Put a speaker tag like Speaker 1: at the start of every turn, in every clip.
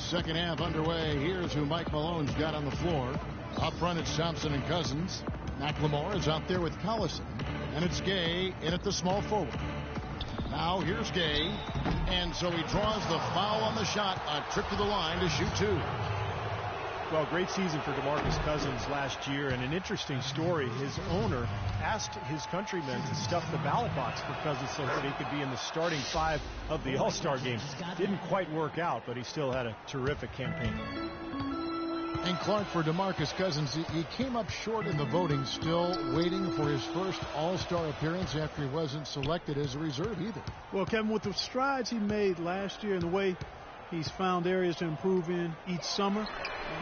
Speaker 1: Second half underway. Here's who Mike Malone's got on the floor. Up front, it's Thompson and Cousins. McLemore is out there with Collison. And it's Gay in at the small forward. Now here's Gay. And so he draws the foul on the shot. A trip to the line to shoot two.
Speaker 2: Well, great season for DeMarcus Cousins last year, and an interesting story. His owner asked his countrymen to stuff the ballot box for Cousins so that he could be in the starting five of the All-Star game. Didn't quite work out, but he still had a terrific campaign.
Speaker 1: And Clark, for DeMarcus Cousins, he came up short in the voting, still waiting for his first All-Star appearance after he wasn't selected as a reserve either.
Speaker 3: Well, Kevin, with the strides he made last year and the way he's found areas to improve in each summer,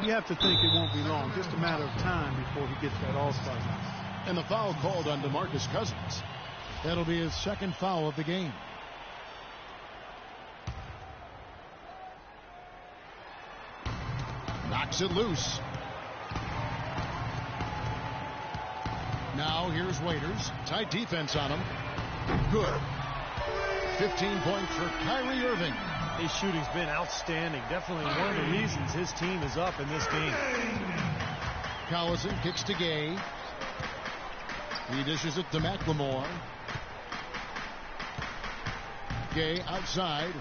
Speaker 3: you have to think it won't be long, just a matter of time before he gets that All-Star game.
Speaker 1: And the foul called on DeMarcus Cousins. That'll be his second foul of the game. Knocks it loose. Now here's Waiters. Tight defense on him. Good. 15 points for Kyrie Irving.
Speaker 2: His shooting's been outstanding. Definitely one of the reasons his team is up in this game.
Speaker 1: Collison kicks to Gay. He dishes it to McLemore. Gay outside.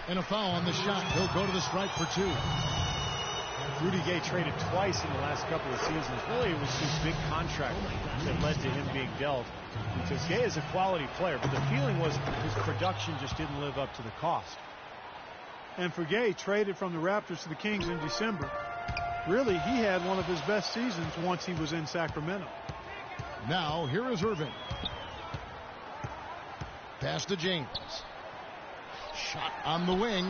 Speaker 1: And a foul on the shot. He'll go to the stripe for two.
Speaker 2: Rudy Gay traded twice in the last couple of seasons. Really, it was his big contract that led to him being dealt. Because Gay is a quality player, but the feeling was his production just didn't live up to the cost.
Speaker 3: And for Gay, traded from the Raptors to the Kings in December, really, he had one of his best seasons once he was in Sacramento.
Speaker 1: Now, here is Irving. Pass to James. Shot on the wing.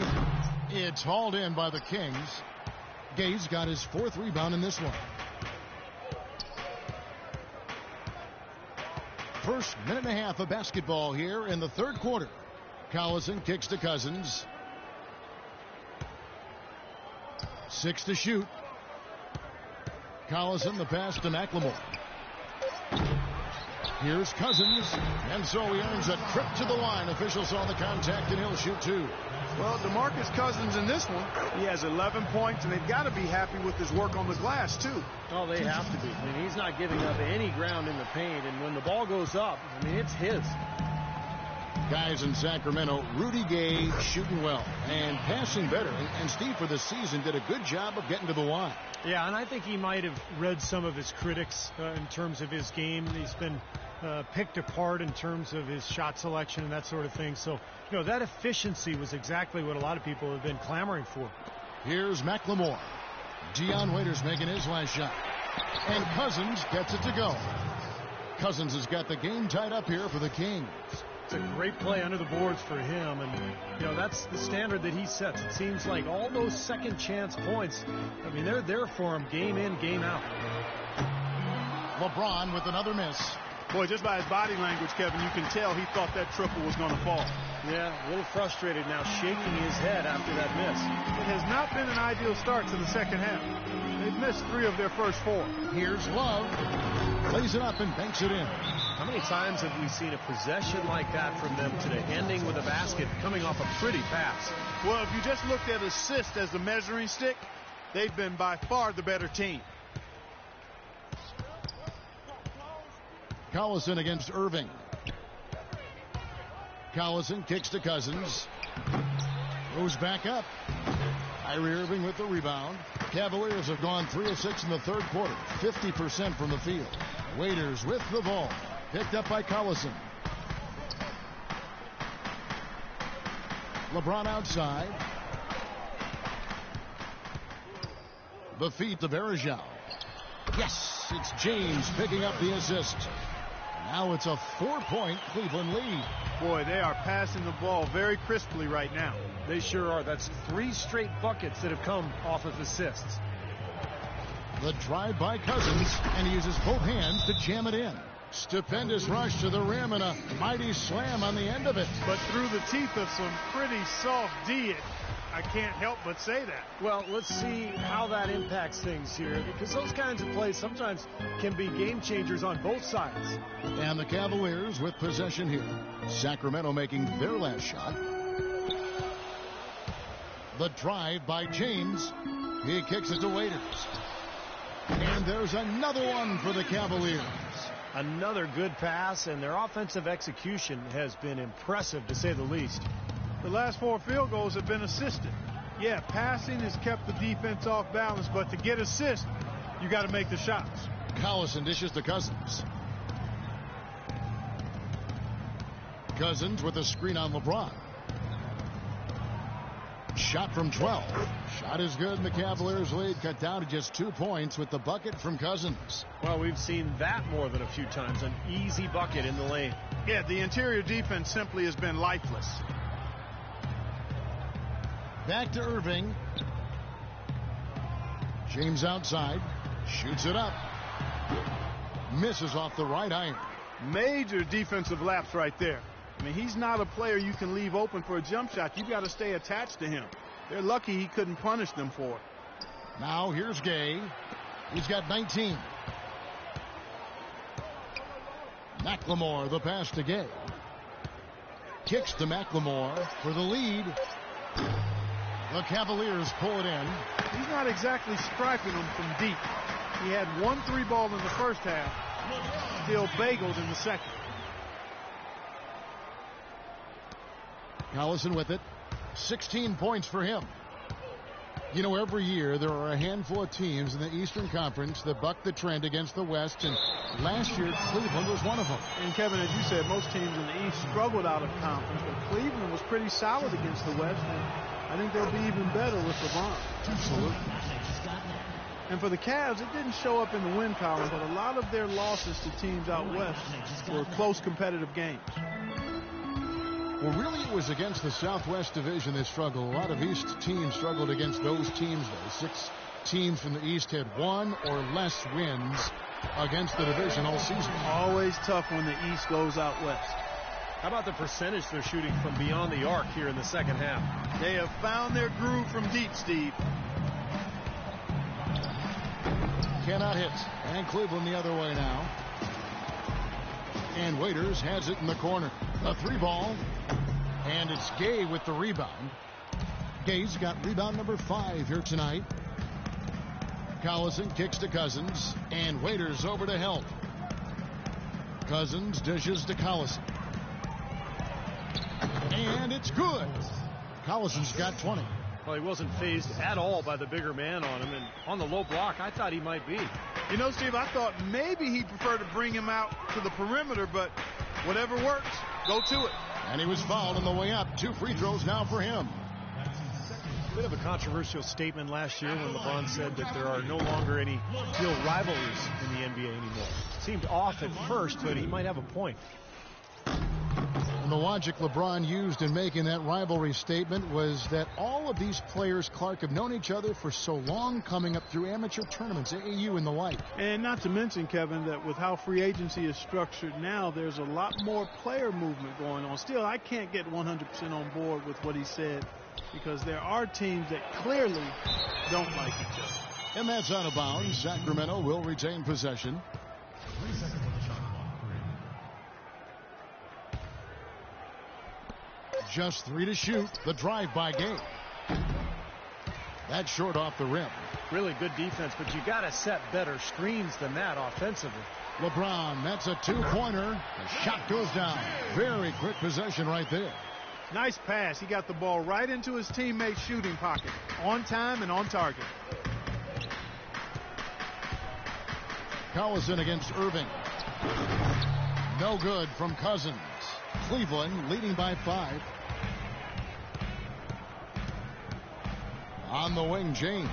Speaker 1: It's hauled in by the Kings. Gay's got his fourth rebound in this one. First minute and a half of basketball here in the third quarter. Collison kicks to Cousins. 6 to shoot. Collison, the pass to McLemore. Here's Cousins, and so he earns a trip to the line. Officials saw the contact, and he'll shoot two.
Speaker 4: Well, DeMarcus Cousins in this one, he has 11 points, and they've got to be happy with his work on the glass, too.
Speaker 2: Oh, they have to be. I mean, he's not giving up any ground in the paint, and when the ball goes up, I mean, it's his.
Speaker 1: Guys in Sacramento, Rudy Gay shooting well and passing better. And Steve, for the season, did a good job of getting to the line.
Speaker 2: Yeah, and I think he might have read some of his critics in terms of his game. He's been picked apart in terms of his shot selection and that sort of thing. So, you know, that efficiency was exactly what a lot of people have been clamoring for.
Speaker 1: Here's McLemore. Dion Waiters making his last shot. And Cousins gets it to go. Cousins has got the game tied up here for the Kings.
Speaker 2: It's a great play under the boards for him, and you know that's the standard that he sets. It seems like all those second chance points, I mean, they're there for him game in, game out.
Speaker 1: LeBron with another miss.
Speaker 3: Boy, just by his body language, Kevin, you can tell he thought that triple was going to fall.
Speaker 2: Yeah, a little frustrated now, shaking his head after that miss.
Speaker 3: It has not been an ideal start to the second half. They've missed 3 of their first 4.
Speaker 1: Here's Love. Plays it up and banks it in.
Speaker 2: How many times have we seen a possession like that from them today, ending with a basket coming off a pretty pass?
Speaker 4: Well, if you just looked at assists as the measuring stick, they've been by far the better team.
Speaker 1: Collison against Irving. Collison kicks to Cousins. Goes back up. Kyrie Irving with the rebound. Cavaliers have gone 3 of 6 in the third quarter. 50% from the field. Waiters with the ball. Picked up by Collison. LeBron outside. The feet of Verajao. Yes, it's James picking up the assist. Now it's a 4-point Cleveland lead.
Speaker 3: Boy, they are passing the ball very crisply right now.
Speaker 2: They sure are. That's 3 straight buckets that have come off of assists.
Speaker 1: The drive by Cousins, and he uses both hands to jam it in. Stupendous rush to the rim and a mighty slam on the end of it.
Speaker 3: But through the teeth of some pretty soft D, I can't help but say that.
Speaker 2: Well, let's see how that impacts things here, because those kinds of plays sometimes can be game changers on both sides.
Speaker 1: And the Cavaliers with possession here. Sacramento making their last shot. The drive by James. He kicks it to Waiters. And there's another one for the Cavaliers.
Speaker 2: Another good pass, and their offensive execution has been impressive, to say the least.
Speaker 3: The last 4 field goals have been assisted. Yeah, passing has kept the defense off balance, but to get assists, you got to make the shots.
Speaker 1: Collison dishes to Cousins. Cousins with a screen on LeBron. Shot from 12. Shot is good, and the Cavaliers lead cut down to just 2 points with the bucket from Cousins.
Speaker 2: Well, we've seen that more than a few times. An easy bucket in the lane.
Speaker 4: Yeah, the interior defense simply has been lifeless.
Speaker 1: Back to Irving. James outside. Shoots it up. Misses off the right iron.
Speaker 4: Major defensive lapse right there. I mean, he's not a player you can leave open for a jump shot. You've got to stay attached to him. They're lucky he couldn't punish them for it.
Speaker 1: Now here's Gay. He's got 19. McLemore, the pass to Gay. Kicks to McLemore for the lead. The Cavaliers pull it in.
Speaker 3: He's not exactly striping them from deep. He had 1 3-ball in the first half. Still bageled in the second.
Speaker 1: Collison with it. 16 points for him. You know, every year there are a handful of teams in the Eastern Conference that buck the trend against the West, and last year Cleveland was one of them.
Speaker 3: And Kevin, as you said, most teams in the East struggled out of conference, but Cleveland was pretty solid against the West, and I think they'll be even better with LeBron.
Speaker 1: Absolutely.
Speaker 3: And for the Cavs, it didn't show up in the win column, but a lot of their losses to teams out west were close competitive games.
Speaker 1: Well, really, it was against the Southwest Division they struggled. A lot of East teams struggled against those teams, though. 6 teams from the East had 1 or less wins against the division all season.
Speaker 3: Always tough when the East goes out west.
Speaker 2: How about the percentage they're shooting from beyond the arc here in the second half?
Speaker 4: They have found their groove from deep, Steve.
Speaker 1: Cannot hit. And Cleveland the other way now. And Waiters has it in the corner. A 3-ball. And it's Gay with the rebound. Gay's got rebound number 5 here tonight. Collison kicks to Cousins. And Waiters over to help. Cousins dishes to Collison. And it's good. Collison's got 20.
Speaker 2: Well, he wasn't phased at all by the bigger man on him. And on the low block, I thought he might be.
Speaker 4: You know, Steve, I thought maybe he'd prefer to bring him out to the perimeter, but whatever works, go to it.
Speaker 1: And he was fouled on the way up. 2 free throws now for him.
Speaker 2: Bit of a controversial statement last year when LeBron said that there are no longer any real rivalries in the NBA anymore. Seemed off at first, but he might have a point.
Speaker 1: And the logic LeBron used in making that rivalry statement was that all of these players, Clark, have known each other for so long, coming up through amateur tournaments, AAU and the like.
Speaker 3: And not to mention, Kevin, that with how free agency is structured now, there's a lot more player movement going on. Still, I can't get 100% on board with what he said, because there are teams that clearly don't like each other.
Speaker 1: And that's out of bounds. Sacramento will retain possession.
Speaker 5: 3 seconds on the shot clock. 3.
Speaker 1: Just 3 to shoot. The drive by Gay. That's short off the rim.
Speaker 2: Really good defense, but you got to set better screens than that offensively.
Speaker 1: LeBron, that's a 2-pointer. The shot goes down. Very quick possession right there.
Speaker 3: Nice pass. He got the ball right into his teammate's shooting pocket. On time and on target.
Speaker 1: Collison against Irving. No good from Cousins. Cleveland leading by 5. On the wing, James.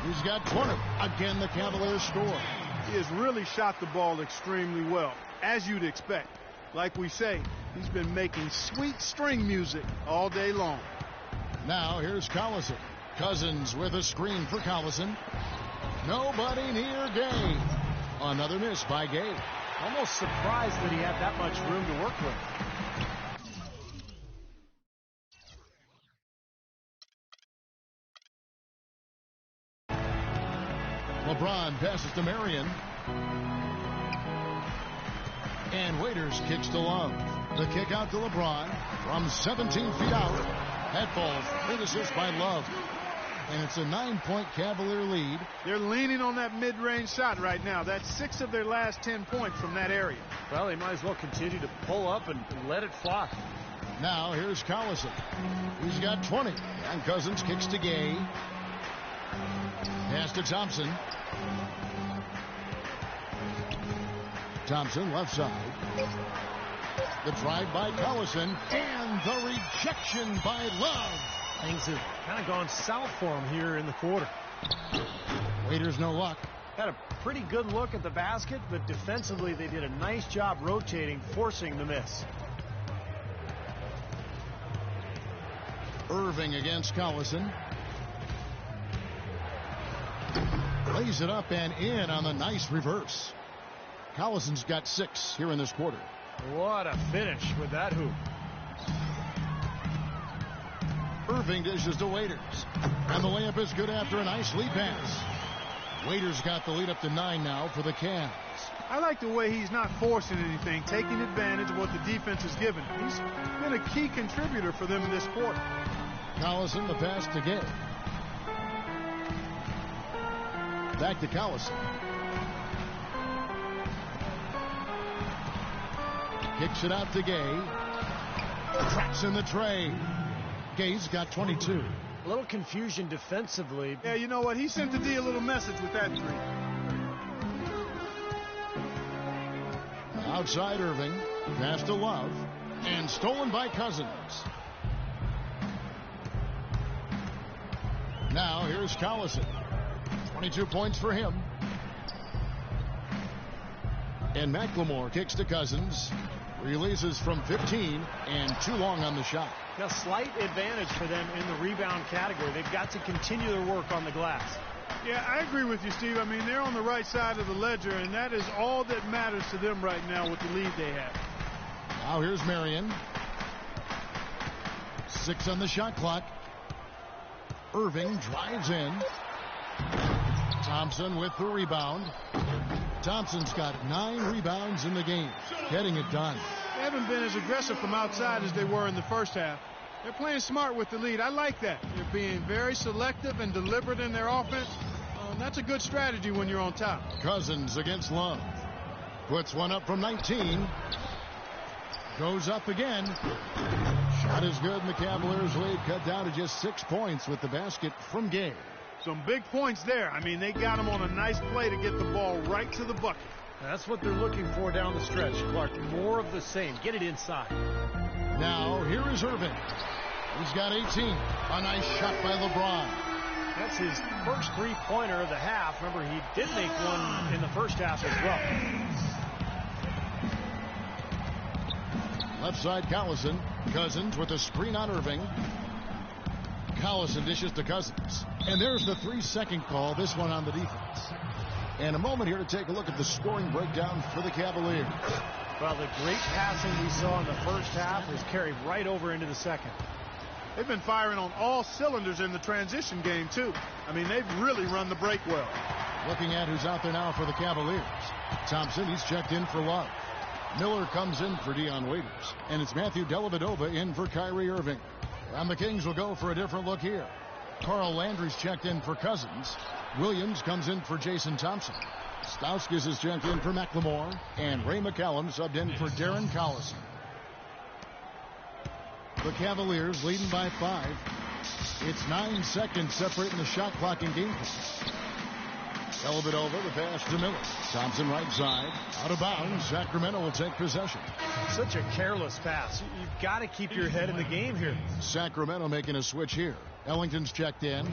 Speaker 1: He's got 20. Again, the Cavaliers score.
Speaker 4: He has really shot the ball extremely well, as you'd expect. Like we say, he's been making sweet string music all day long.
Speaker 1: Now here's Collison. Cousins with a screen for Collison. Nobody near Gay. Another miss by Gay.
Speaker 2: Almost surprised that he had that much room to work with.
Speaker 1: LeBron passes to Marion. And Waiters kicks to Love. The kick out to LeBron from 17 feet out. That ball finishes by Love. And it's a 9-point Cavalier lead.
Speaker 4: They're leaning on that mid-range shot right now. That's 6 of their last 10 points from that area.
Speaker 2: Well, they might as well continue to pull up and let it fly.
Speaker 1: Now here's Collison. He's got 20. And Cousins kicks to Gay. Pass to Thompson. Thompson left side. The drive by Collison. And the rejection by Love.
Speaker 2: Things have kind of gone south for him here in the quarter.
Speaker 1: Waiters no luck.
Speaker 2: Had a pretty good look at the basket, but defensively they did a nice job rotating, forcing the miss.
Speaker 1: Irving against Collison. Lays it up and in on the nice reverse. Collison's got 6 here in this quarter.
Speaker 2: What a finish with that hoop.
Speaker 1: Irving dishes to Waiters. And the layup is good after a nice lead pass. Waiters got the lead up to 9 now for the Cavs.
Speaker 4: I like the way he's not forcing anything, taking advantage of what the defense has given him. He's been a key contributor for them in this quarter.
Speaker 1: Collison, the pass to Gay. Back to Collison. Kicks it out to Gay. Tracks in the tray. Gay's got 22.
Speaker 2: A little confusion defensively.
Speaker 4: Yeah, you know what? He sent the D a little message with that 3.
Speaker 1: Outside Irving. Pass to Love. And stolen by Cousins. Now here's Collison. 22 points for him. And McLemore kicks to Cousins. Releases from 15 and too long on the shot.
Speaker 2: A slight advantage for them in the rebound category. They've got to continue their work on the glass.
Speaker 4: Yeah, I agree with you, Steve. I mean, they're on the right side of the ledger, and that is all that matters to them right now with the lead they have.
Speaker 1: Now here's Marion. 6 on the shot clock. Irving drives in. Thompson with the rebound. Thompson's got 9 rebounds in the game, getting it done.
Speaker 4: They haven't been as aggressive from outside as they were in the first half. They're playing smart with the lead. I like that. They're being very selective and deliberate in their offense. That's a good strategy when you're on top.
Speaker 1: Cousins against Love. Puts one up from 19. Goes up again. Shot is good, and the Cavaliers lead cut down to just 6 points with the basket from Gay.
Speaker 4: Some big points there. I mean, they got him on a nice play to get the ball right to the bucket.
Speaker 2: That's what they're looking for down the stretch, Clark. More of the same. Get it inside.
Speaker 1: Now, here is Irving. He's got 18. A nice shot by LeBron.
Speaker 2: That's his first three-pointer of the half. Remember, he did make one in the first half as
Speaker 1: well. Left side, Collison. Cousins with a screen on Irving. Collison dishes to Cousins. And there's the 3-second call, this one on the defense. And a moment here to take a look at the scoring breakdown for the Cavaliers.
Speaker 2: Well, the great passing we saw in the first half was carried right over into the second.
Speaker 4: They've been firing on all cylinders in the transition game, too. I mean, they've really run the break well.
Speaker 1: Looking at who's out there now for the Cavaliers. Thompson, he's checked in for Love. Miller comes in for Dion Waiters. And it's Matthew Dellavedova in for Kyrie Irving. And the Kings will go for a different look here. Carl Landry's checked in for Cousins. Williams comes in for Jason Thompson. Stauskas is checked in for McLemore. And Ray McCallum subbed in for Darren Collison. The Cavaliers leading by 5. It's 9 seconds separating the shot clock and game clock. Dellavedova, the pass to Miller. Thompson right side. Out of bounds. Sacramento will take possession.
Speaker 2: Such a careless pass. You've got to keep your head in the game here.
Speaker 1: Sacramento making a switch here. Ellington's checked in.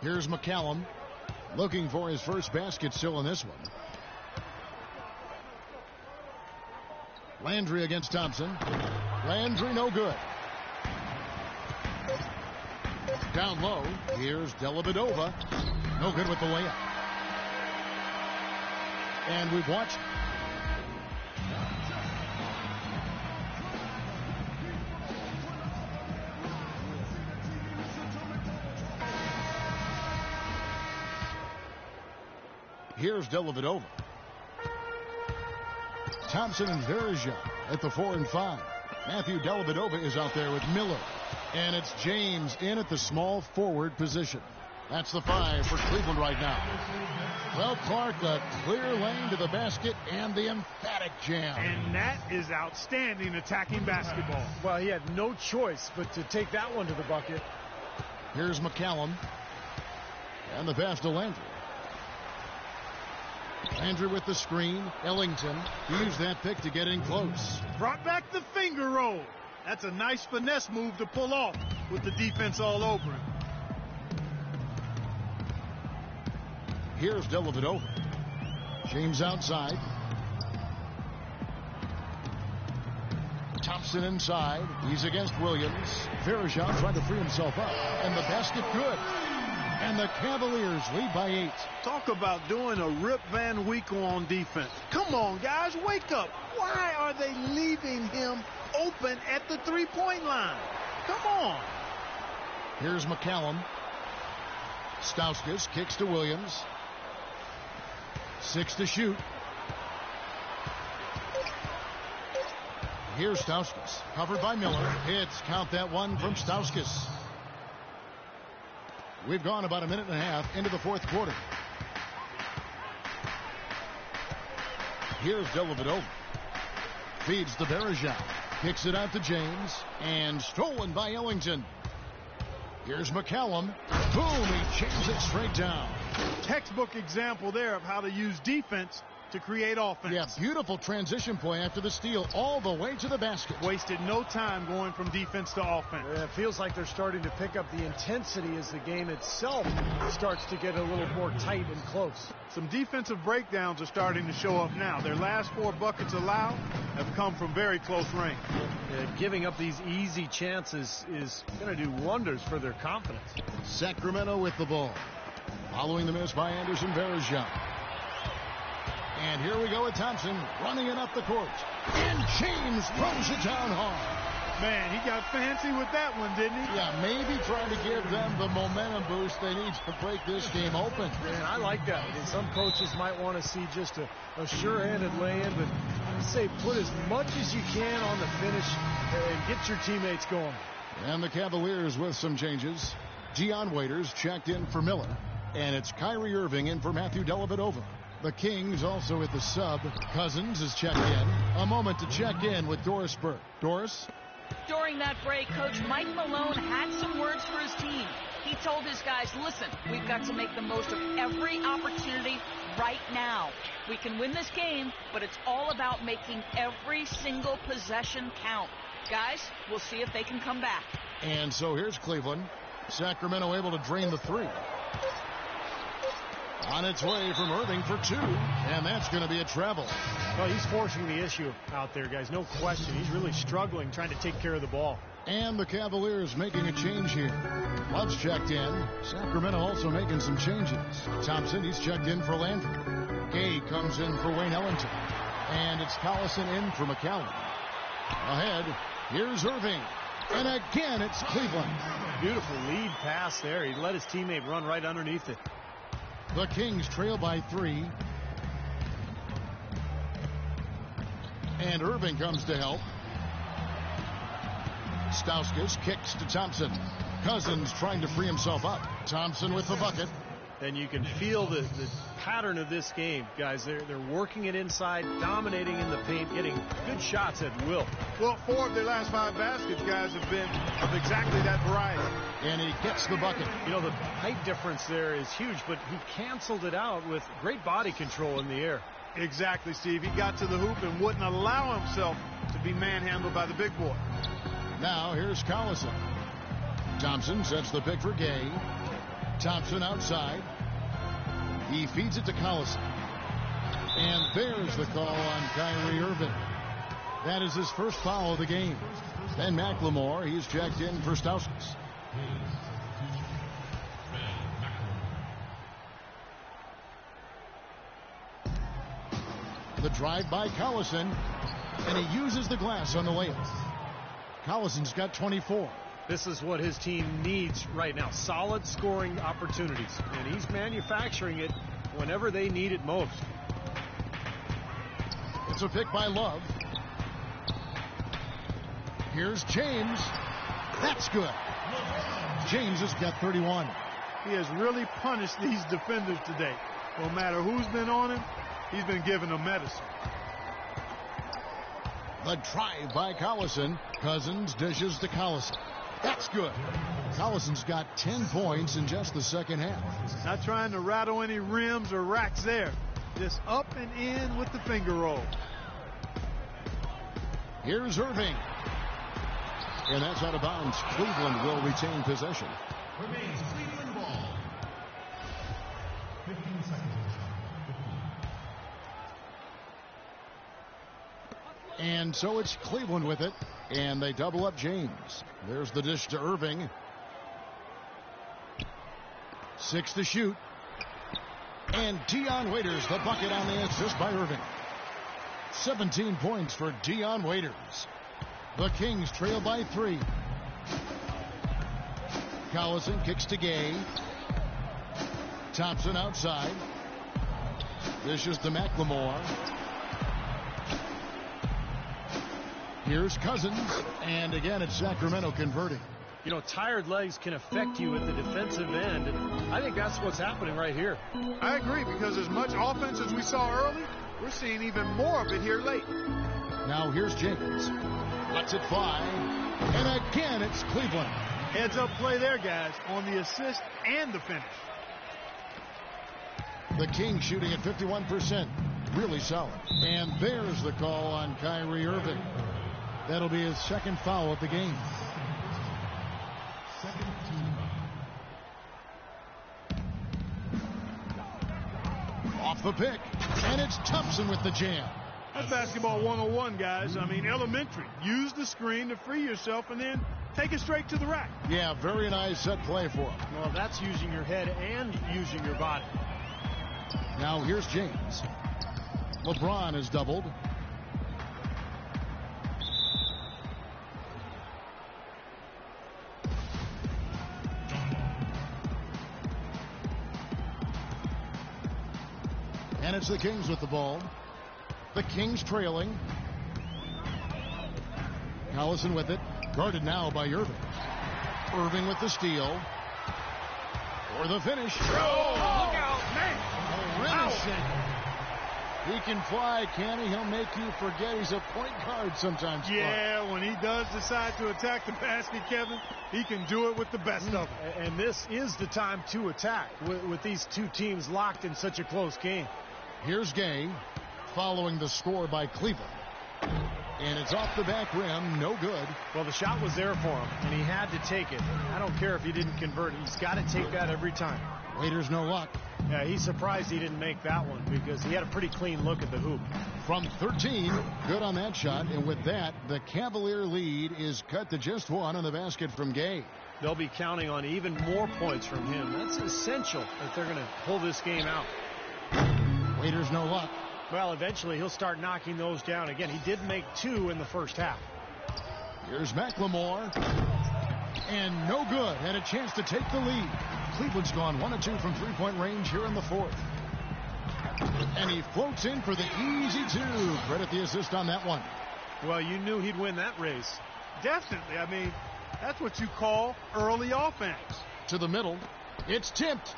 Speaker 1: Here's McCallum. Looking for his first basket still in this one. Landry against Thompson. Landry no good. Down low. Here's Dellavedova. No good with the layup. And we've watched. Here's Dellavedova. Thompson and Verja at the 4 and 5. Matthew Dellavedova is out there with Miller. And it's James in at the small forward position. That's the 5 for Cleveland right now. Well, Clark, a clear lane to the basket and the emphatic jam.
Speaker 2: And that is outstanding attacking basketball.
Speaker 6: Well, he had no choice but to take that one to the bucket.
Speaker 1: Here's McCallum. And the pass to Landry. Landry with the screen. Ellington used that pick to get in close.
Speaker 3: Brought back the finger roll. That's a nice finesse move to pull off with the defense all over him.
Speaker 1: Here's Dellavedova. James outside. Thompson inside. He's against Williams. Verjean trying to free himself up. And the basket good. And the Cavaliers lead by 8.
Speaker 3: Talk about doing a Rip Van Winkle on defense. Come on, guys, wake up. Why are they leaving him open at the three-point line? Come on.
Speaker 1: Here's McCallum. Stauskas kicks to Williams. 6 to shoot. Here's Stauskas. Covered by Miller. Hits. Count that one from Stauskas. We've gone about a minute and a half into the fourth quarter. Here's Dellavedova. Feeds to Verjean. Kicks it out to James. And stolen by Ellington. Here's McCallum. Boom, he jams it straight down.
Speaker 3: Textbook example there of how to use defense to create offense.
Speaker 1: Yeah, beautiful transition play after the steal all the way to the basket.
Speaker 3: Wasted no time going from defense to offense.
Speaker 6: Yeah, it feels like they're starting to pick up the intensity as the game itself starts to get a little more tight and close.
Speaker 3: Some defensive breakdowns are starting to show up now. Their last 4 buckets allowed have come from very close range.
Speaker 6: Giving up these easy chances is going to do wonders for their confidence.
Speaker 1: Sacramento with the ball. Following the miss by Anderson Verjean. And here we go with Thompson running it up the court. And James throws it down hard.
Speaker 3: Man, he got fancy with that one, didn't he?
Speaker 1: Yeah, maybe trying to give them the momentum boost they need to break this game open.
Speaker 6: Man, I like that. And some coaches might want to see just a sure-handed lay-in, but I say put as much as you can on the finish and get your teammates going.
Speaker 1: And the Cavaliers with some changes. Dion Waiters checked in for Miller. And it's Kyrie Irving in for Matthew Dellavedova. The Kings also at the sub. Cousins is checked in. A moment to check in with Doris Burke. Doris?
Speaker 7: During that break, Coach Mike Malone had some words for his team. He told his guys, listen, we've got to make the most of every opportunity right now. We can win this game, but it's all about making every single possession count. Guys, we'll see if they can come back.
Speaker 1: And so here's Cleveland. Sacramento able to drain the 3. On its way from Irving for 2, and that's going to be a travel.
Speaker 2: Well, he's forcing the issue out there, guys. No question. He's really struggling trying to take care of the ball.
Speaker 1: And the Cavaliers making a change here. Love's checked in. Sacramento also making some changes. Thompson, he's checked in for Landry. Gay comes in for Wayne Ellington. And it's Collison in for McCallum. Ahead, here's Irving. And again, it's Cleveland.
Speaker 2: Beautiful lead pass there. He let his teammate run right underneath it.
Speaker 1: The Kings trail by 3. And Irving comes to help. Stauskas kicks to Thompson. Cousins trying to free himself up. Thompson with the bucket.
Speaker 2: And you can feel the pattern of this game, guys. They're working it inside, dominating in the paint, getting good shots at will.
Speaker 4: Well, 4 of their last 5 baskets, guys, have been of exactly that variety.
Speaker 1: And he gets the bucket.
Speaker 2: You know, the height difference there is huge, but he canceled it out with great body control in the air.
Speaker 3: Exactly, Steve. He got to the hoop and wouldn't allow himself to be manhandled by the big boy.
Speaker 1: Now here's Collison. Thompson sets the pick for Gay. Thompson outside. He feeds it to Collison. And there's the call on Kyrie Irving. That is his first foul of the game. Ben McLemore, he's checked in for Stauskas. The drive by Collison, and he uses the glass on the layup. Collison's got 24.
Speaker 2: This is what his team needs right now. Solid scoring opportunities. And he's manufacturing it whenever they need it most.
Speaker 1: It's a pick by Love. Here's James. That's good. James has got 31.
Speaker 3: He has really punished these defenders today. No matter who's been on him, he's been giving them medicine.
Speaker 1: The drive by Collison. Cousins dishes to Collison. That's good. Collison's got 10 points in just the second half.
Speaker 3: Not trying to rattle any rims or racks there. Just up and in with the finger roll.
Speaker 1: Here's Irving. And that's out of bounds. Cleveland will retain possession.
Speaker 5: Remains Cleveland ball. 15 seconds. 15.
Speaker 1: And so it's Cleveland with it. And they double up James. There's the dish to Irving. 6 to shoot. And Dion Waiters, the bucket on the assist by Irving. 17 points for Dion Waiters. The Kings trail by 3. Collison kicks to Gay. Thompson outside. This is to McLemore. Here's Cousins. And again, it's Sacramento converting.
Speaker 6: You know, tired legs can affect you at the defensive end, and I think that's what's happening right here.
Speaker 4: I agree, because as much offense as we saw early, we're seeing even more of it here late.
Speaker 1: Now here's James. Lets it fly. And again, it's Cleveland.
Speaker 3: Heads up play there, guys, on the assist and the finish.
Speaker 1: The Kings shooting at 51%. Really solid. And there's the call on Kyrie Irving. That'll be his second foul of the game. Off the pick. And it's Thompson with the jam.
Speaker 3: That's basketball 101, guys. I mean, elementary. Use the screen to free yourself and then take it straight to the rack.
Speaker 1: Yeah, very nice set play for him.
Speaker 6: Well, that's using your head and using your body.
Speaker 1: Now here's James. LeBron is doubled. And it's the Kings with the ball. The Kings trailing. Collison with it. Guarded now by Irving. Irving with the steal. For the finish.
Speaker 3: Oh, look out, man.
Speaker 1: He can fly, can he? He'll make you forget he's a point guard sometimes.
Speaker 3: Yeah, when he does decide to attack the basket, Kevin, he can do it with the best of them.
Speaker 6: And this is the time to attack with these two teams locked in such a close game.
Speaker 1: Here's Gay following the score by Cleveland. And it's off the back rim. No good.
Speaker 6: Well, the shot was there for him, and he had to take it. I don't care if he didn't convert. He's got to take that every time.
Speaker 1: Waiters no luck.
Speaker 6: Yeah, he's surprised he didn't make that one because he had a pretty clean look at the hoop.
Speaker 1: From 13, good on that shot. And with that, the Cavalier lead is cut to just 1 on the basket from Gay.
Speaker 6: They'll be counting on even more points from him. That's essential if they're going to pull this game out.
Speaker 1: Waiters no luck.
Speaker 6: Well, eventually he'll start knocking those down again. He did make 2 in the first half.
Speaker 1: Here's McLemore. And no good. Had a chance to take the lead. Cleveland's gone 1 of 2 from three-point range here in the fourth. And he floats in for the easy 2. Credit the assist on that one.
Speaker 6: Well, you knew he'd win that race.
Speaker 3: Definitely. I mean, that's what you call early offense.
Speaker 1: To the middle. It's tipped.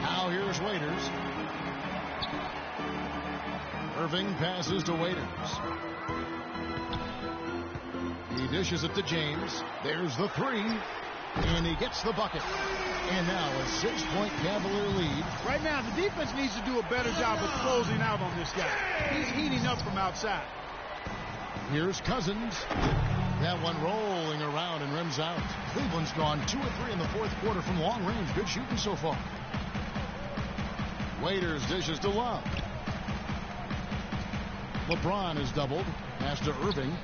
Speaker 1: Now here's Waiters. Irving passes to Waiters. He dishes it to James. There's the 3. And he gets the bucket. And now a 6-point Cavalier lead.
Speaker 3: Right now, the defense needs to do a better job of closing out on this guy. He's heating up from outside.
Speaker 1: Here's Cousins. That one rolling around and rims out. Cleveland's gone 2 of 3 in the fourth quarter from long range. Good shooting so far. Waiters dishes to Love. LeBron is doubled. Pass to Irving.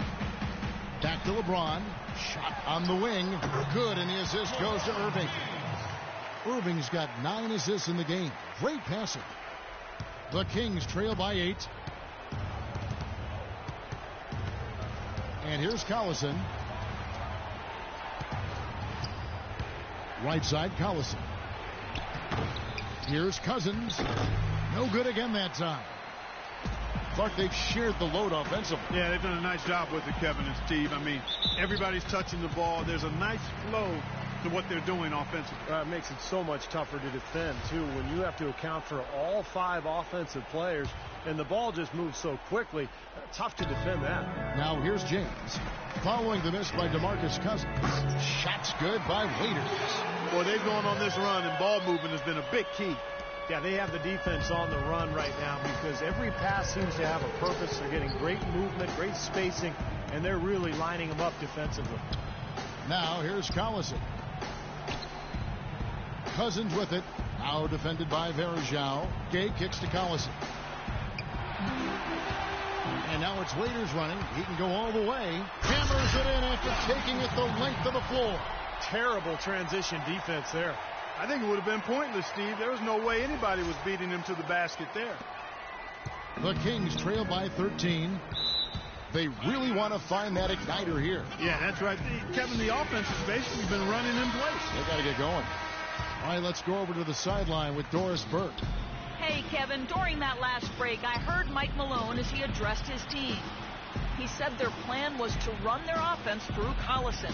Speaker 1: Back to LeBron. Shot on the wing. Good, and the assist goes to Irving. Irving's got 9 assists in the game. Great passing. The Kings trail by 8. And here's Collison. Right side, Collison. Here's Cousins. No good again that time. Clark, they've shared the load offensively.
Speaker 3: Yeah, they've done a nice job with it, Kevin and Steve. I mean, everybody's touching the ball. There's a nice flow to what they're doing offensively.
Speaker 6: It makes it so much tougher to defend, too, when you have to account for all 5 offensive players, and the ball just moves so quickly. Tough to defend that.
Speaker 1: Now here's James. Following the miss by DeMarcus Cousins. Shots good by Waiters.
Speaker 3: Boy, they've gone on this run, and ball movement has been a big key.
Speaker 6: Yeah, they have the defense on the run right now because every pass seems to have a purpose. They're getting great movement, great spacing, and they're really lining them up defensively.
Speaker 1: Now here's Collison. Cousins with it. Now defended by Varejao. Gay kicks to Collison. And now it's Waiters running. He can go all the way. Hammers it in after taking it the length of the floor.
Speaker 6: Terrible transition defense there.
Speaker 3: I think it would have been pointless, Steve. There was no way anybody was beating him to the basket there.
Speaker 1: The Kings trail by 13. They really want to find that igniter here.
Speaker 3: Yeah, that's right. Kevin, the offense has basically been running in place.
Speaker 1: They got to get going. All right, let's go over to the sideline with Doris Burke.
Speaker 7: Hey, Kevin, during that last break, I heard Mike Malone as he addressed his team. He said their plan was to run their offense through Collison.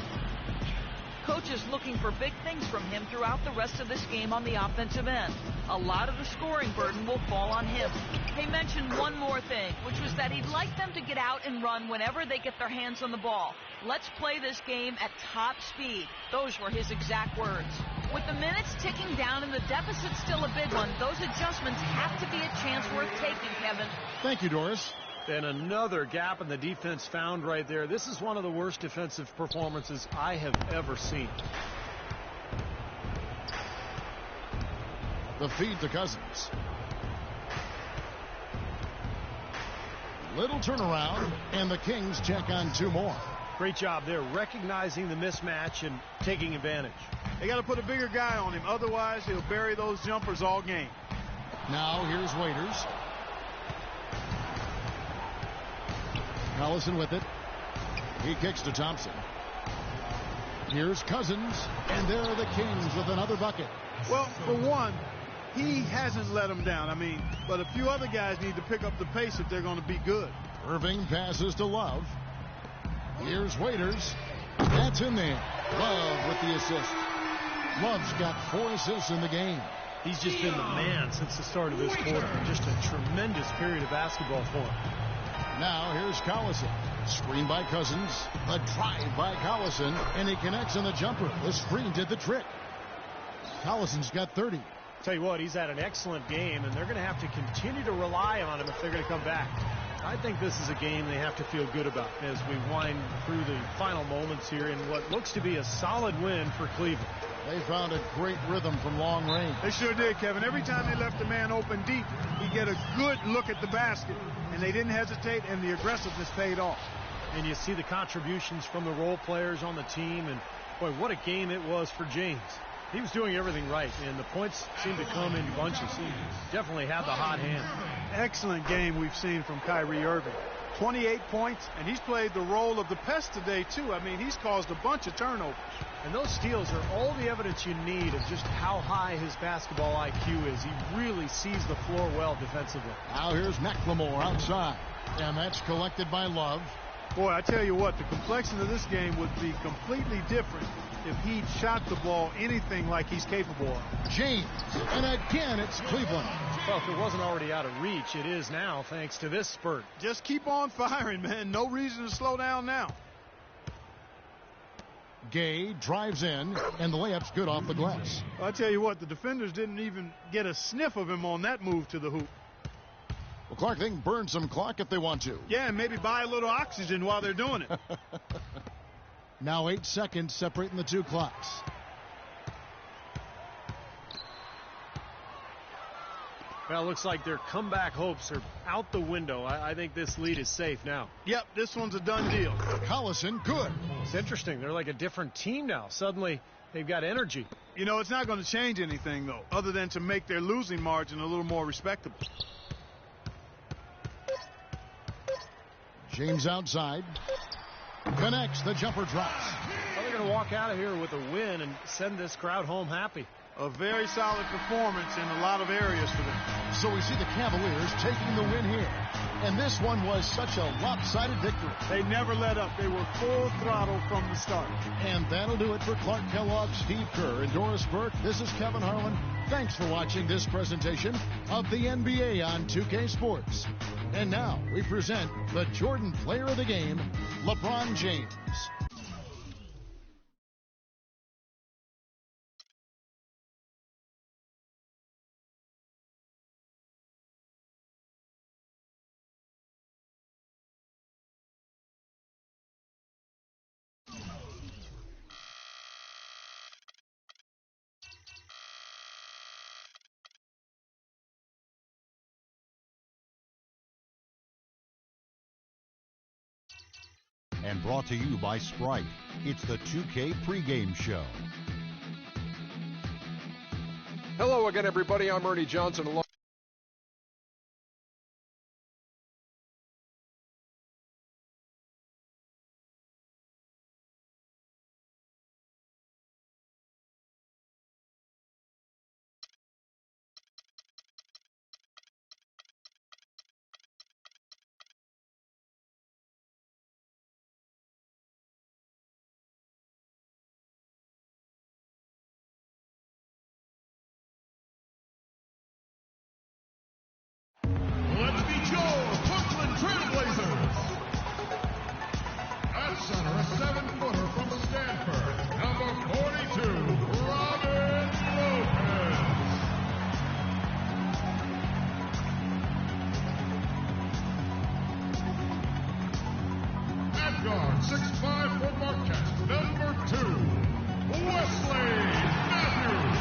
Speaker 7: Coach is looking for big things from him throughout the rest of this game on the offensive end. A lot of the scoring burden will fall on him. He mentioned one more thing, which was that he'd like them to get out and run whenever they get their hands on the ball. Let's play this game at top speed. Those were his exact words. With the minutes ticking down and the deficit still a big one, those adjustments have to be a chance worth taking, Kevin.
Speaker 1: Thank you, Doris.
Speaker 6: And another gap in the defense found right there. This is one of the worst defensive performances I have ever seen.
Speaker 1: The feed to Cousins. Little turnaround, and the Kings check on 2 more.
Speaker 6: Great job there, recognizing the mismatch and taking advantage.
Speaker 3: They got to put a bigger guy on him. Otherwise, he'll bury those jumpers all game.
Speaker 1: Now here's Waiters. Collison with it. He kicks to Thompson. Here's Cousins, and there are the Kings with another bucket.
Speaker 3: Well, for one, he hasn't let them down. I mean, but a few other guys need to pick up the pace if they're going to be good.
Speaker 1: Irving passes to Love. Here's Waiters. That's in there. Love with the assist. Love's got 4 assists in the game.
Speaker 6: He's just been the man since the start of this quarter. Just a tremendous period of basketball for him.
Speaker 1: Now here's Collison. Screen by Cousins. A drive by Collison. And he connects on the jumper. The screen did the trick. Collison's got 30.
Speaker 6: Tell you what, he's had an excellent game, and they're going to have to continue to rely on him if they're going to come back. I think this is a game they have to feel good about as we wind through the final moments here in what looks to be a solid win for Cleveland.
Speaker 1: They found a great rhythm from long range.
Speaker 3: They sure did, Kevin. Every time they left the man open deep, he'd get a good look at the basket. And they didn't hesitate, and the aggressiveness paid off.
Speaker 6: And you see the contributions from the role players on the team. And, boy, what a game it was for James. He was doing everything right, and the points seemed to come in bunches. He definitely had the hot hand.
Speaker 3: Excellent game we've seen from Kyrie Irving. 28 points, and he's played the role of the pest today, too. I mean, he's caused a bunch of turnovers.
Speaker 6: And those steals are all the evidence you need of just how high his basketball IQ is. He really sees the floor well defensively.
Speaker 1: Now here's McLemore outside, and that's collected by Love.
Speaker 3: Boy, I tell you what, the complexion of this game would be completely different if he shot the ball anything like he's capable of.
Speaker 1: James, and again it's Cleveland.
Speaker 6: Well, if it wasn't already out of reach, it is now thanks to this spurt.
Speaker 3: Just keep on firing, man. No reason to slow down now.
Speaker 1: Gay drives in, and the layup's good off the glass.
Speaker 3: I tell you what, the defenders didn't even get a sniff of him on that move to the hoop.
Speaker 1: Well, Clark, they can burn some clock if they want to.
Speaker 3: Yeah, and maybe buy a little oxygen while they're doing it.
Speaker 1: Now 8 seconds separating the 2 clocks.
Speaker 6: Well, it looks like their comeback hopes are out the window. I think this lead is safe now.
Speaker 3: Yep, this one's a done deal.
Speaker 1: Collison, good.
Speaker 6: It's interesting. They're like a different team now. Suddenly, they've got energy.
Speaker 3: You know, it's not going to change anything, though, other than to make their losing margin a little more respectable.
Speaker 1: James outside. Connects. The jumper drops.
Speaker 6: Well, they're going to walk out of here with a win and send this crowd home happy.
Speaker 3: A very solid performance in a lot of areas for them.
Speaker 1: So we see the Cavaliers taking the win here. And this one was such a lopsided victory.
Speaker 3: They never let up. They were full throttle from the start.
Speaker 1: And that'll do it for Clark Kellogg, Steve Kerr, and Doris Burke. This is Kevin Harlan. Thanks for watching this presentation of the NBA on 2K Sports. And now we present the Jordan Player of the Game, LeBron James.
Speaker 8: And brought to you by Sprite. It's the 2K pregame show.
Speaker 9: Hello again, everybody. I'm Ernie Johnson. Along
Speaker 5: Let's meet your Portland Trailblazers. At center, a 7-footer from Stanford, number 42, Robin Lopez. At guard, 6'5" for Marquette, number 2, Wesley Matthews.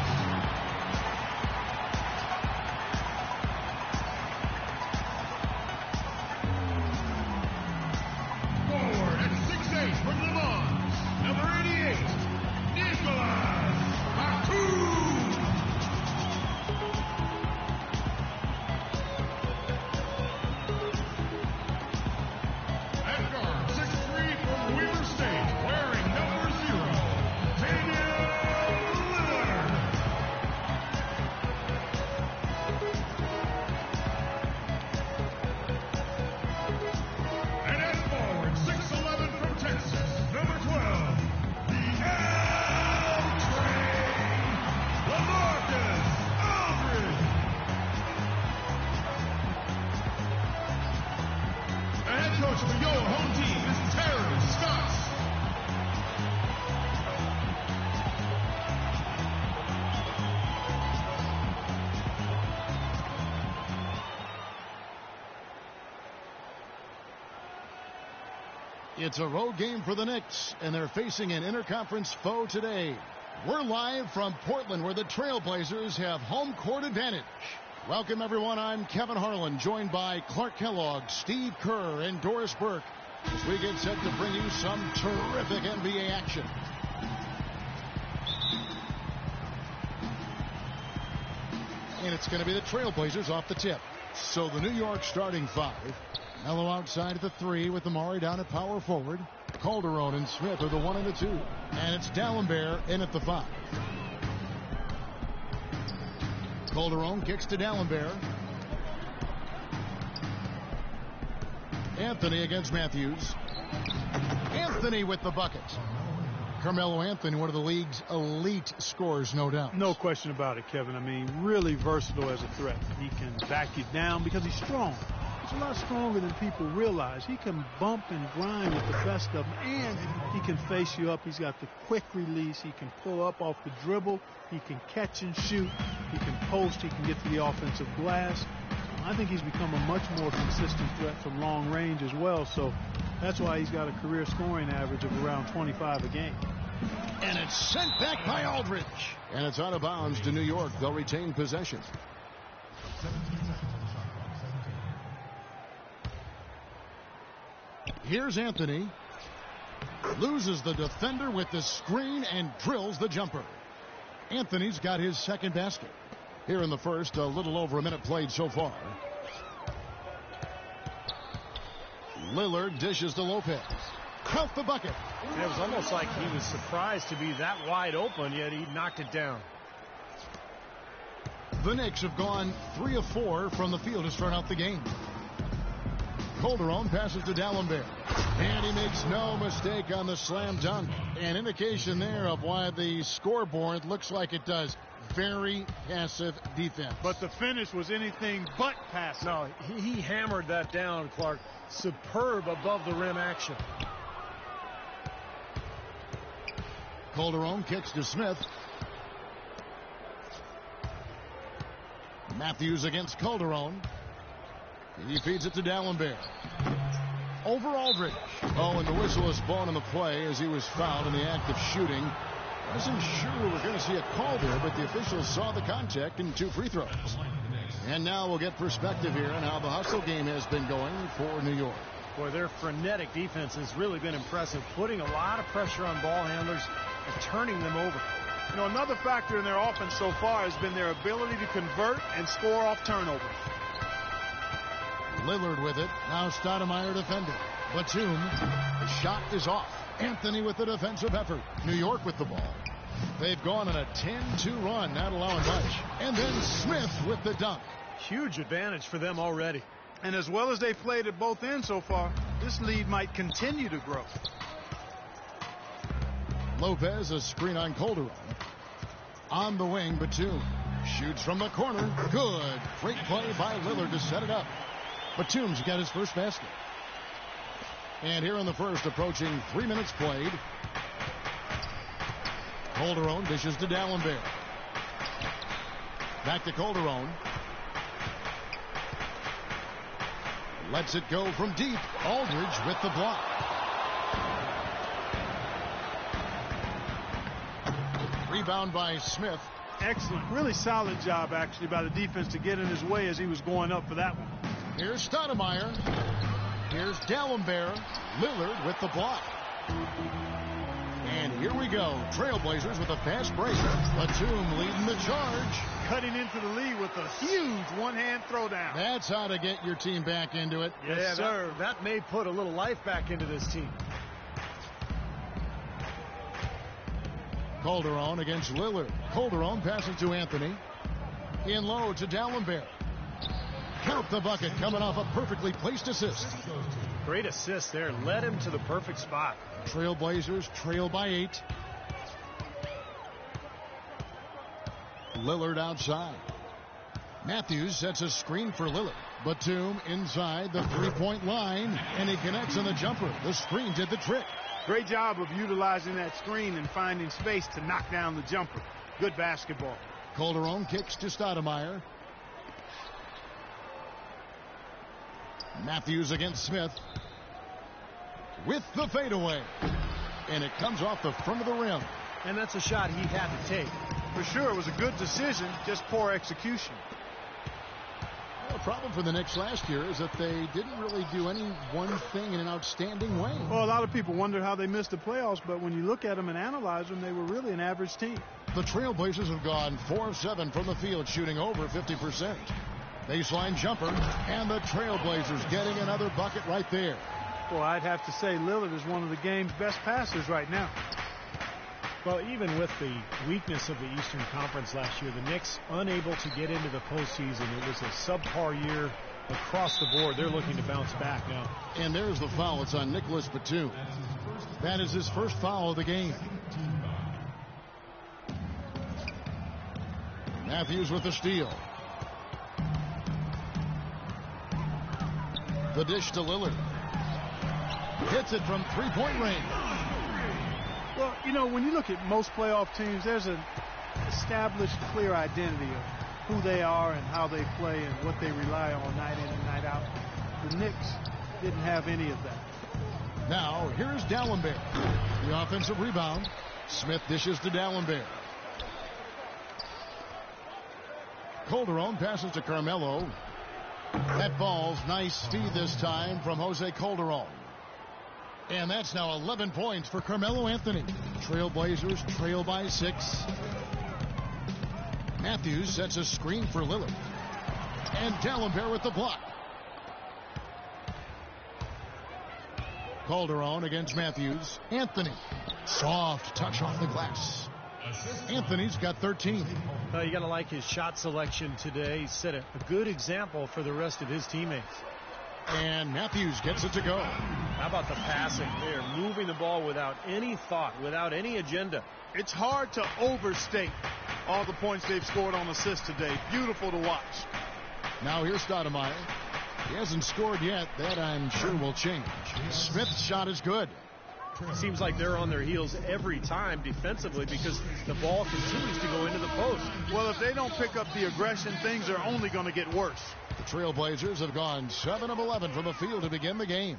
Speaker 5: Forward at 6'8" from Le Mans, number 88, Nicolas Batum. At guard, 6'3" from Weaver State, wearing number 0, Damian Lillard. And at forward, 6'11" from Texas, number 12, the L-Train, LaMarcus Aldridge. The head coach for your home team is Terry Stotts.
Speaker 1: It's a road game for the Knicks, and they're facing an interconference foe today. We're live from Portland, where the Trailblazers have home court advantage. Welcome, everyone. I'm Kevin Harlan, joined by Clark Kellogg, Steve Kerr, and Doris Burke, as we get set to bring you some terrific NBA action. And it's going to be the Trailblazers off the tip. So the New York starting 5. Melo outside at the 3 with Amari down at power forward. Calderon and Smith are the 1 and the 2. And it's Dalembert in at the 5. Calderon kicks to Dalembert. Anthony against Matthews. Anthony with the bucket. Carmelo Anthony, one of the league's elite scorers, no doubt.
Speaker 3: No question about it, Kevin. I mean, really versatile as a threat. He can back you down because he's strong. He's a lot stronger than people realize. He can bump and grind with the best of them, and he can face you up. He's got the quick release. He can pull up off the dribble. He can catch and shoot. He can post. He can get to the offensive glass. I think he's become a much more consistent threat from long range as well, so that's why he's got a career scoring average of around 25 a game.
Speaker 1: And it's sent back by Aldridge. And it's out of bounds to New York. They'll retain possession. Here's Anthony. Loses the defender with the screen and drills the jumper. Anthony's got his second basket. Here in the first, a little over a minute played so far. Lillard dishes to Lopez. Count the bucket.
Speaker 6: It was almost like he was surprised to be that wide open, yet he knocked it down.
Speaker 1: The Knicks have gone 3 of 4 from the field to start out the game. Calderon passes to D'Alembert. And he makes no mistake on the slam dunk. An indication there of why the scoreboard looks like it does. Very passive defense.
Speaker 3: But the finish was anything but passive.
Speaker 6: No, he hammered that down, Clark. Superb above the rim action.
Speaker 1: Calderon kicks to Smith. Matthews against Calderon. He feeds it to D'Alembert. Over Aldridge. Oh, and the whistle is blown on the play as he was fouled in the act of shooting. Wasn't sure we were going to see a call there, but the officials saw the contact and 2 free throws. And now we'll get perspective here on how the hustle game has been going for New York.
Speaker 6: Boy, their frenetic defense has really been impressive, putting a lot of pressure on ball handlers and turning them over.
Speaker 3: You know, another factor in their offense so far has been their ability to convert and score off turnovers.
Speaker 1: Lillard with it. Now Stoudemire defending. Batum. The shot is off. Anthony with the defensive effort. New York with the ball. They've gone on a 10-2 run, not allowing much. And then Smith with the dunk.
Speaker 6: Huge advantage for them already.
Speaker 3: And as well as they've played at both ends so far, this lead might continue to grow.
Speaker 1: Lopez, a screen on Calderon. On the wing, Batum. Shoots from the corner. Good. Great play by Lillard to set it up. Batum's got his first basket. And here in the first, approaching 3 minutes played. Calderon dishes to D'Alembert. Back to Calderon. Lets it go from deep. Aldridge with the block. Rebound by Smith.
Speaker 3: Excellent. Really solid job, actually, by the defense to get in his way as he was going up for that one.
Speaker 1: Here's Stoudemire. Here's D'Alembert. Lillard with the block. And here we go. Trailblazers with a fast break. Batum leading the charge.
Speaker 3: Cutting into the lead with a huge one-hand throwdown.
Speaker 1: That's how to get your team back into it.
Speaker 6: Yes, sir. That may put a little life back into this team.
Speaker 1: Calderon against Lillard. Calderon passes to Anthony. In low to D'Alembert. Count the bucket, coming off a perfectly placed assist.
Speaker 6: Great assist there. Led him to the perfect spot.
Speaker 1: Trailblazers trail by 8. Lillard outside. Matthews sets a screen for Lillard. Batum inside the three-point line, and he connects on the jumper. The screen did the trick.
Speaker 3: Great job of utilizing that screen and finding space to knock down the jumper. Good basketball.
Speaker 1: Calderon kicks to Stoudemire. Matthews against Smith. With the fadeaway. And it comes off the front of the rim.
Speaker 6: And that's a shot he had to take.
Speaker 3: For sure, it was a good decision, just poor execution.
Speaker 1: Well, the problem for the Knicks last year is that they didn't really do any one thing in an outstanding way.
Speaker 3: Well, a lot of people wondered how they missed the playoffs, but when you look at them and analyze them, they were really an average team.
Speaker 1: The Trailblazers have gone 4 of 7 from the field, shooting over 50%. Baseline jumper, and the Trailblazers getting another bucket right there.
Speaker 3: Well, I'd have to say Lillard is one of the game's best passers right now.
Speaker 6: Well, even with the weakness of the Eastern Conference last year, the Knicks unable to get into the postseason. It was a subpar year across the board. They're looking to bounce back now.
Speaker 1: And there's the foul. It's on Nicholas Batum. That is his first foul of the game. Matthews with the steal. The dish to Lillard. Hits it from three-point range.
Speaker 3: Well, you know, when you look at most playoff teams, there's an established, clear identity of who they are and how they play and what they rely on night in and night out. The Knicks didn't have any of that.
Speaker 1: Now, here's D'Alembert. The offensive rebound. Smith dishes to D'Alembert. Calderon passes to Carmelo. That ball's nice speed this time from Jose Calderon. And that's now 11 points for Carmelo Anthony. Trailblazers trail by 6. Matthews sets a screen for Lillard. And D'Alembert with the block. Calderon against Matthews. Anthony. Soft touch off the glass. Anthony's got 13.
Speaker 6: You got to like his shot selection today. He set a good example for the rest of his teammates.
Speaker 1: And Matthews gets it to go.
Speaker 6: How about the passing? They're moving the ball without any thought, without any agenda.
Speaker 3: It's hard to overstate all the points they've scored on assists today. Beautiful to watch.
Speaker 1: Now here's Stoudemire. He hasn't scored yet. That I'm sure will change. Smith's shot is good.
Speaker 6: Seems like they're on their heels every time defensively because the ball continues to go into the post.
Speaker 3: Well, if they don't pick up the aggression, things are only going to get worse.
Speaker 1: The Trailblazers have gone 7 of 11 from the field to begin the game.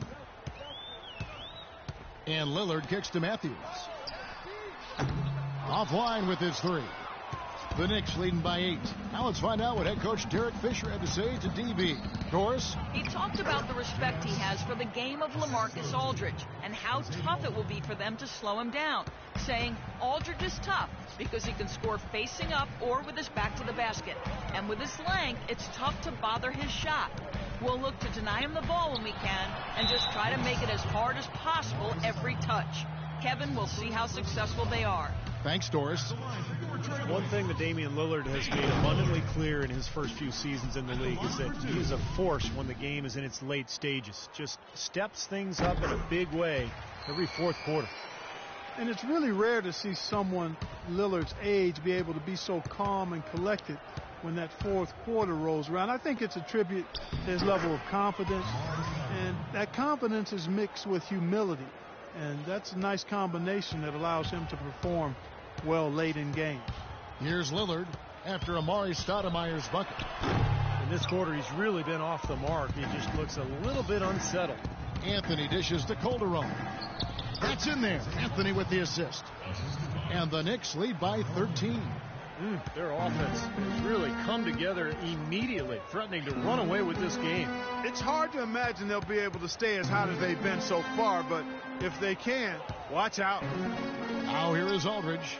Speaker 1: And Lillard kicks to Matthews. Offline with his three. The Knicks leading by 8. Now let's find out what head coach Derek Fisher had to say to DB. Doris?
Speaker 7: He talked about the respect he has for the game of LaMarcus Aldridge and how tough it will be for them to slow him down, saying Aldridge is tough because he can score facing up or with his back to the basket. And with his length, it's tough to bother his shot. We'll look to deny him the ball when we can and just try to make it as hard as possible every touch. Kevin, we'll see how successful they are.
Speaker 1: Thanks, Doris.
Speaker 6: One thing that Damian Lillard has made abundantly clear in his first few seasons in the league is that he is a force when the game is in its late stages. Just steps things up in a big way every fourth quarter.
Speaker 3: And it's really rare to see someone Lillard's age be able to be so calm and collected when that fourth quarter rolls around. I think it's a tribute to his level of confidence, and that confidence is mixed with humility. And that's a nice combination that allows him to perform well late in games.
Speaker 1: Here's Lillard after Amari Stoudemire's bucket.
Speaker 6: In this quarter, he's really been off the mark. He just looks a little bit unsettled.
Speaker 1: Anthony dishes to Calderon. That's in there. Anthony with the assist. And the Knicks lead by 13.
Speaker 6: Their offense has really come together immediately, threatening to run away with this game.
Speaker 3: It's hard to imagine they'll be able to stay as hot as they've been so far, but if they can, watch out.
Speaker 1: Now here is Aldridge.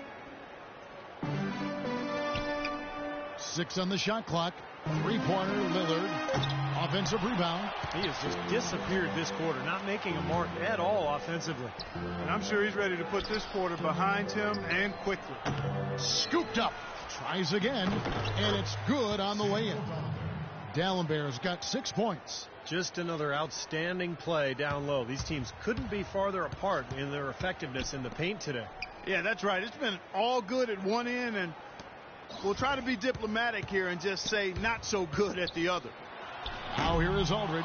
Speaker 1: 6 on the shot clock. Three-pointer, Lillard. Offensive rebound.
Speaker 6: He has just disappeared this quarter, not making a mark at all offensively.
Speaker 3: And I'm sure he's ready to put this quarter behind him and quickly.
Speaker 1: Scooped up. Tries again, and it's good on the way in. Dallenberg's got 6 points.
Speaker 6: Just another outstanding play down low. These teams couldn't be farther apart in their effectiveness in the paint today.
Speaker 3: Yeah, that's right. It's been all good at one end, and we'll try to be diplomatic here and just say not so good at the other.
Speaker 1: Now here is Aldridge.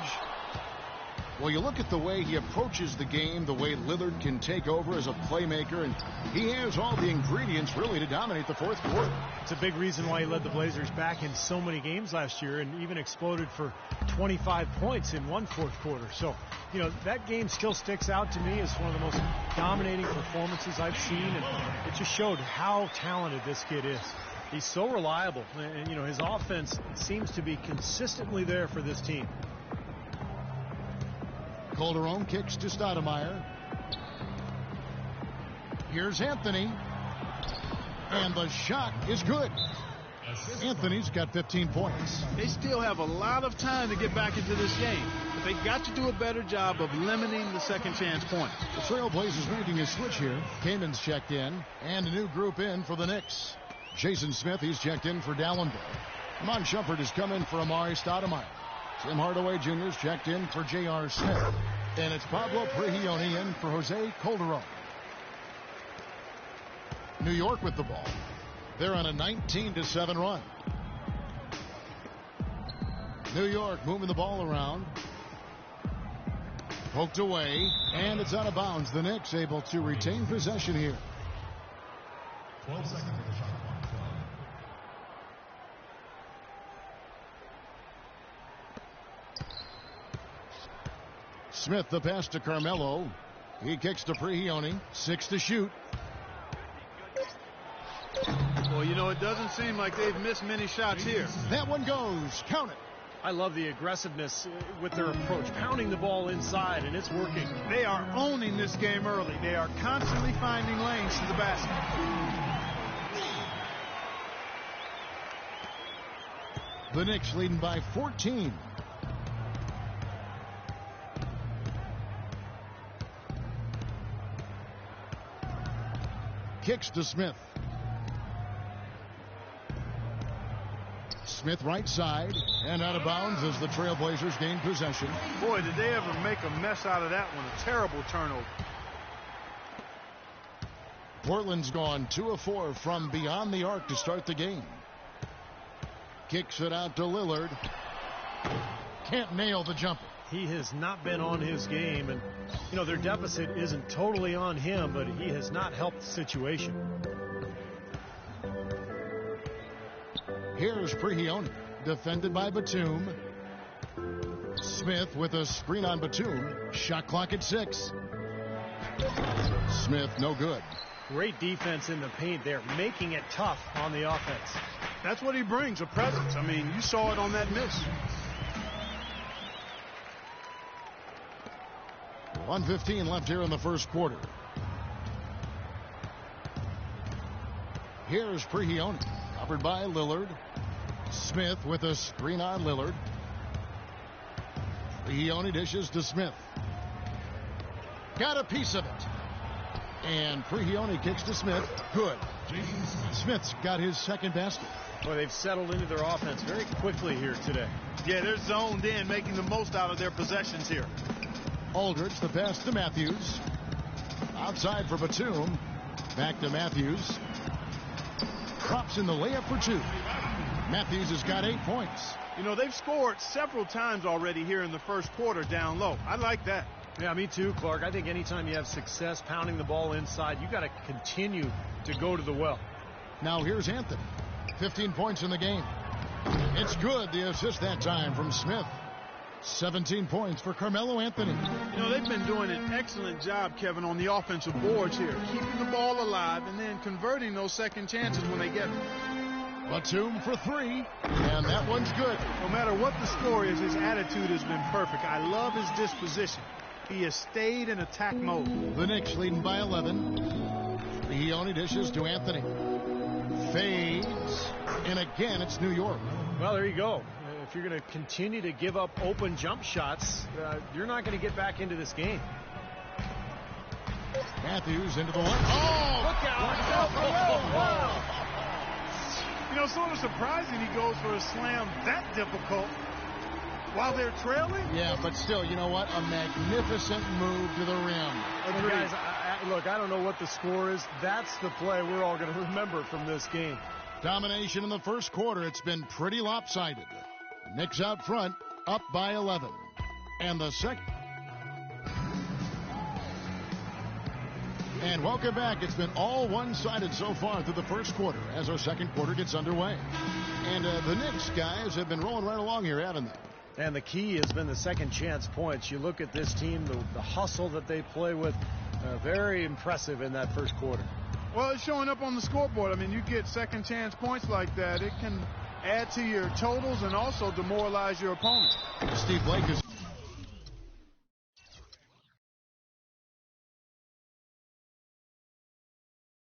Speaker 1: Well, you look at the way he approaches the game, the way Lillard can take over as a playmaker, and he has all the ingredients really to dominate the fourth quarter.
Speaker 6: It's a big reason why he led the Blazers back in so many games last year and even exploded for 25 points in one fourth quarter. So, you know, that game still sticks out to me as one of the most dominating performances I've seen, and it just showed how talented this kid is. He's so reliable, and, you know, his offense seems to be consistently there for this team.
Speaker 1: Calderon kicks to Stoudemire. Here's Anthony. And the shot is good. Anthony's got 15 points.
Speaker 3: They still have a lot of time to get back into this game, but they got to do a better job of limiting the second chance points.
Speaker 1: The Trailblazers making a switch here. Kamin's checked in, and a new group in for the Knicks. Jason Smith, he's checked in for Dallenberg. Mon Shumpert has come in for Amari Stoudemire. Tim Hardaway Jr. is checked in for J.R. Smith. And it's Pablo Prigioni in for Jose Calderon. New York with the ball. They're on a 19-7 run. New York moving the ball around. Poked away, and it's out of bounds. The Knicks able to retain possession here.
Speaker 5: 12 seconds of the shot clock.
Speaker 1: Smith, the pass to Carmelo. He kicks to Prigioni. 6 to shoot.
Speaker 3: Well, you know, it doesn't seem like they've missed many shots here.
Speaker 1: That one goes. Count it.
Speaker 6: I love the aggressiveness with their approach, pounding the ball inside, and it's working.
Speaker 3: They are owning this game early. They are constantly finding lanes to the basket.
Speaker 1: The Knicks leading by 14. Kicks to Smith. Smith right side and out of bounds as the Trailblazers gain possession.
Speaker 3: Boy, did they ever make a mess out of that one. A terrible turnover.
Speaker 1: Portland's gone 2 of 4 from beyond the arc to start the game. Kicks it out to Lillard. Can't nail the jumper.
Speaker 6: He has not been on his game, and you know their deficit isn't totally on him, but he has not helped the situation.
Speaker 1: Here's Prigioni, defended by Batum. Smith with a screen on Batum. Shot clock at 6. Smith no good.
Speaker 6: Great defense in the paint there, making it tough on the offense.
Speaker 3: That's what he brings, a presence. I mean, you saw it on that miss.
Speaker 1: 1:15 left here in the first quarter. Here's Prigioni, covered by Lillard. Smith with a screen on Lillard. Prigioni dishes to Smith. Got a piece of it. And Prigioni kicks to Smith. Good. Smith's got his second basket.
Speaker 6: Boy, they've settled into their offense very quickly here today.
Speaker 3: Yeah, they're zoned in, making the most out of their possessions here.
Speaker 1: Aldridge, the pass to Matthews. Outside for Batum. Back to Matthews. Drops in the layup for 2. Matthews has got 8 points.
Speaker 3: You know, they've scored several times already here in the first quarter down low. I like that.
Speaker 6: Yeah, me too, Clark. I think anytime you have success pounding the ball inside, you got to continue to go to the well.
Speaker 1: Now here's Anthony. 15 points in the game. It's good, the assist that time from Smith. 17 points for Carmelo Anthony.
Speaker 3: You know, they've been doing an excellent job, Kevin, on the offensive boards here, keeping the ball alive and then converting those second chances when they get them.
Speaker 1: Batum for 3, and that one's good.
Speaker 3: No matter what the score is, his attitude has been perfect. I love his disposition. He has stayed in attack mode.
Speaker 1: The Knicks leading by 11. He only dishes to Anthony. Fades, and again it's New York.
Speaker 6: Well, there you go. If you're going to continue to give up open jump shots, you're not going to get back into this game.
Speaker 1: Matthews into the one. Oh,
Speaker 6: look out!
Speaker 1: Wow.
Speaker 3: You know, sort of surprising he goes for a slam that difficult while they're trailing.
Speaker 1: Yeah, but still, you know what? A magnificent move to the rim.
Speaker 6: And guys, look, I don't know what the score is. That's the play we're all going to remember from this game.
Speaker 1: Domination in the first quarter. It's been pretty lopsided. Knicks out front, up by 11. And the second. And welcome back. It's been all one-sided so far through the first quarter as our second quarter gets underway. And the Knicks guys have been rolling right along here, haven't they?
Speaker 6: And the key has been the second chance points. You look at this team, the hustle that they play with, very impressive in that first quarter.
Speaker 4: Well, it's showing up on the scoreboard. I mean, you get second chance points like that, it can add to your totals and also demoralize your opponent.
Speaker 1: Steve Blake is